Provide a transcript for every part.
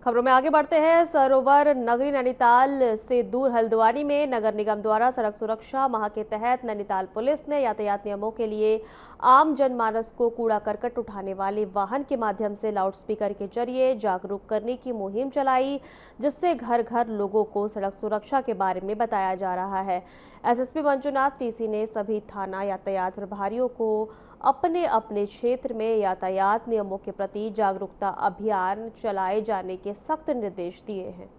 खबरों में आगे बढ़ते हैं। सरोवर नगरी नैनीताल से दूर हल्द्वानी में नगर निगम द्वारा सड़क सुरक्षा माह के तहत नैनीताल पुलिस ने यातायात नियमों के लिए आम जनमानस को कूड़ा करकट उठाने वाले वाहन के माध्यम से लाउडस्पीकर के जरिए जागरूक करने की मुहिम चलाई, जिससे घर घर लोगों को सड़क सुरक्षा के बारे में बताया जा रहा है। एसएसपी मंजुनाथ टीसी ने सभी थाना यातायात प्रभारियों को अपने अपने क्षेत्र में यातायात नियमों के प्रति जागरूकता अभियान चलाए जाने के सख्त निर्देश दिए हैं।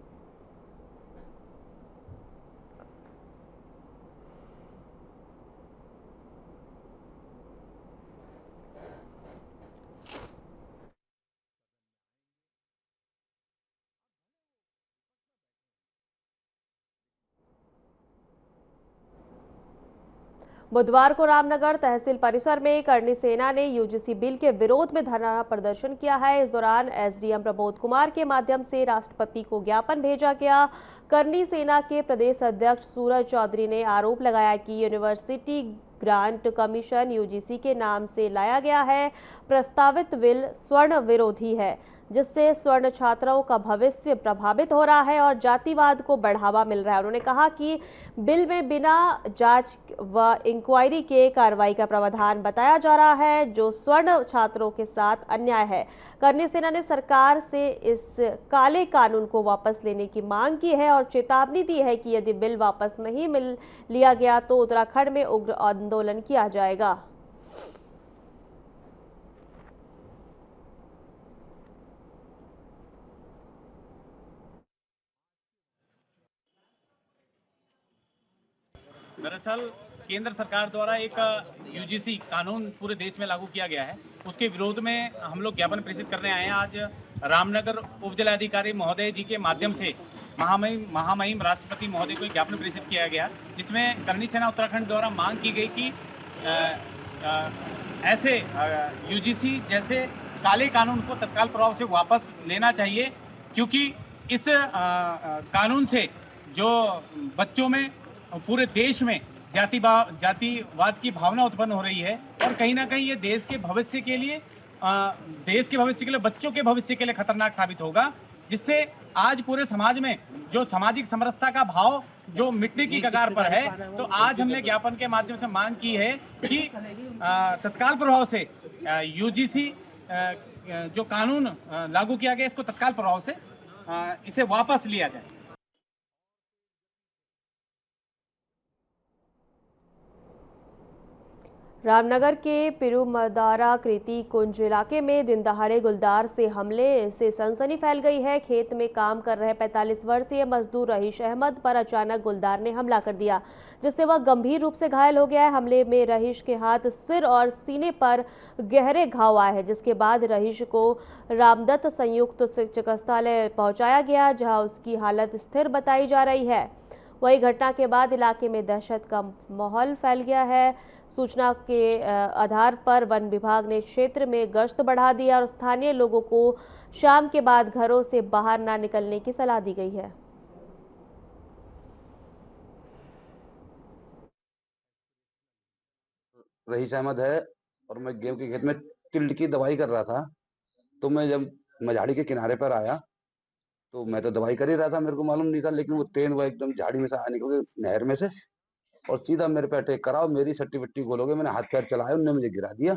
बुधवार को रामनगर तहसील परिसर में करनी सेना ने यूजीसी बिल के विरोध में धरना प्रदर्शन किया है। इस दौरान एसडीएम प्रबोध कुमार के माध्यम से राष्ट्रपति को ज्ञापन भेजा गया। करनी सेना के प्रदेश अध्यक्ष सूरज चौधरी ने आरोप लगाया कि यूनिवर्सिटी ग्रांट कमीशन यूजीसी के नाम से लाया गया है। प्रस्तावित बिल स्वर्ण विरोधी है, जिससे स्वर्ण छात्राओं का भविष्य प्रभावित हो रहा है और जातिवाद को बढ़ावा मिल रहा है। उन्होंने कहा कि बिल में बिना जांच व इंक्वायरी के कार्रवाई का प्रावधान बताया जा रहा है, जो स्वर्ण छात्रों के साथ अन्याय है। करनी सेना ने सरकार से इस काले कानून को वापस लेने की मांग की है और चेतावनी दी है कि यदि बिल वापस नहीं लिया गया तो उत्तराखंड में उग्र आंदोलन किया जाएगा। दरअसल केंद्र सरकार द्वारा एक यूजीसी कानून पूरे देश में लागू किया गया है, उसके विरोध में हम लोग ज्ञापन प्रेषित करने आए हैं। आज रामनगर उप जिलाधिकारी महोदय जी के माध्यम से महामहिम राष्ट्रपति महोदय को ज्ञापन प्रेषित किया गया, जिसमें करनी सेना उत्तराखंड द्वारा मांग की गई कि ऐसे यूजीसी जैसे काले कानून को तत्काल प्रभाव से वापस लेना चाहिए, क्योंकि इस कानून से जो बच्चों में पूरे देश में जातिवाद की भावना उत्पन्न हो रही है और कहीं ना कहीं ये देश के भविष्य के लिए बच्चों के भविष्य के लिए खतरनाक साबित होगा, जिससे आज पूरे समाज में जो सामाजिक समरसता का भाव जो मिटने की कगार पर है। तो आज हमने ज्ञापन के माध्यम से मांग की है कि तत्काल प्रभाव से यूजीसी जो कानून लागू किया गया, इसको तत्काल प्रभाव से इसे वापस लिया जाए। रामनगर के पिरुमदारा कृति कुंज इलाके में दिन दहाड़े गुलदार से हमले से सनसनी फैल गई है। खेत में काम कर रहे 45 वर्षीय मजदूर रहीश अहमद पर अचानक गुलदार ने हमला कर दिया, जिससे वह गंभीर रूप से घायल हो गया है। हमले में रहीश के हाथ, सिर और सीने पर गहरे घाव आए हैं, जिसके बाद रहीश को रामदत्त संयुक्त चिकित्सालय पहुंचाया गया, जहां उसकी हालत स्थिर बताई जा रही है। वही घटना के बाद इलाके में दहशत का माहौल फैल गया है। सूचना के आधार पर वन विभाग ने क्षेत्र में गश्त बढ़ा दी और स्थानीय लोगों को शाम के बाद घरों से बाहर ना निकलने की सलाह दी गई है। रहीश अहमद है और मैं गेहूं के खेत में तिल की दवाई कर रहा था। तो मैं जब मझाड़ी के किनारे पर आया तो मैं तो दवाई कर ही रहा था, मेरे को मालूम नहीं था, लेकिन वो तेंद वो एकदम झाड़ी में से निकल गए नहर में से और सीधा मेरे पे अटैक करा और मेरी सट्टी वट्टी गोल हो गई। मैंने हाथ पैर चलाया, उनने मुझे गिरा दिया।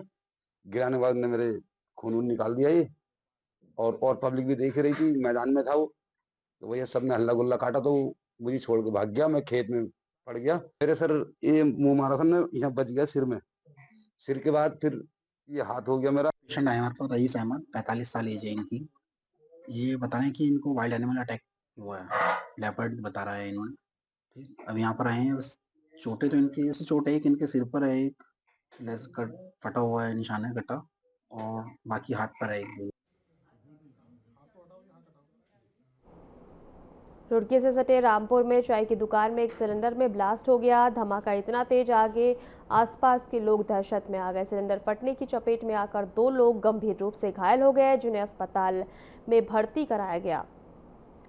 गिराने के बाद उन्होंने मेरे खून वून निकाल दिया ये, और पब्लिक भी देख रही थी, मैदान में था वो। तो भैया सबने हल्ला गुल्ला काटा तो मुझे छोड़ के भाग गया। मैं खेत में पड़ गया, मेरे सर ये मुंह मारा था, यहाँ बच गया सिर में। सिर के बाद फिर ये हाथ हो गया मेरा। पेशेंट आए हमारे पास, रईस अहमद, 45 साल एज है इनकी। ये बता रहे हैं कि इनको वाइल्ड एनिमल अटैक हुआ है, लेपर्ड बता रहा है इन्होंने। ठीक, अब यहाँ पर आए हैं। बस चोटें तो इनकी ऐसी चोट है कि इनके सिर पर है, एक लेस कट फटा हुआ है, निशान है कटा, और बाकी हाथ पर है एक। रुड़की से सटे रामपुर में चाय की दुकान में एक सिलेंडर में ब्लास्ट हो गया। धमाका इतना तेज आगे आसपास के लोग दहशत में आ गए। सिलेंडर फटने की चपेट में आकर 2 लोग गंभीर रूप से घायल हो गए, जिन्हें अस्पताल में भर्ती कराया गया।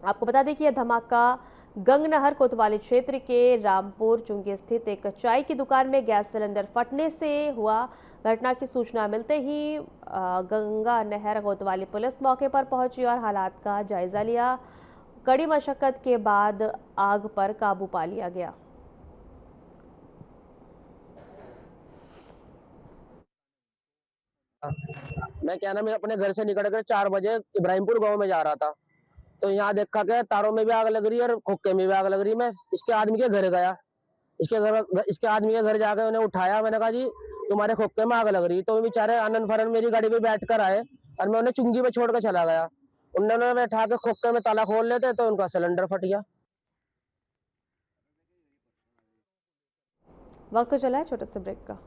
आपको बता दें कि यह धमाका गंगनहर कोतवाली क्षेत्र के रामपुर चुंगी स्थित एक चाय की दुकान में गैस सिलेंडर फटने से हुआ। घटना की सूचना मिलते ही गंगा नहर कोतवाली पुलिस मौके पर पहुंची और हालात का जायजा लिया। कड़ी मशक्कत के बाद आग पर काबू पा लिया गया। मैं क्या नाम है अपने घर से निकल कर 4 बजे इब्राहिमपुर गांव में जा रहा था, तो यहाँ देखा कि तारों में भी आग लग रही है और खोखे में भी आग लग रही है। मैं इसके आदमी के घर गया, इसके आदमी के घर जाकर उन्हें उठाया। मैंने कहा जी तुम्हारे खोखे में आग लग रही, तो बेचारे आनंद फरन मेरी गाड़ी में बैठ कर आए और मैं उन्हें चुंगी में छोड़ कर चला गया। उन्होंने बैठा के खोखे में ताला खोल लेते तो उनका सिलेंडर फट गया। वक्त तो चला है छोटे से ब्रेक का।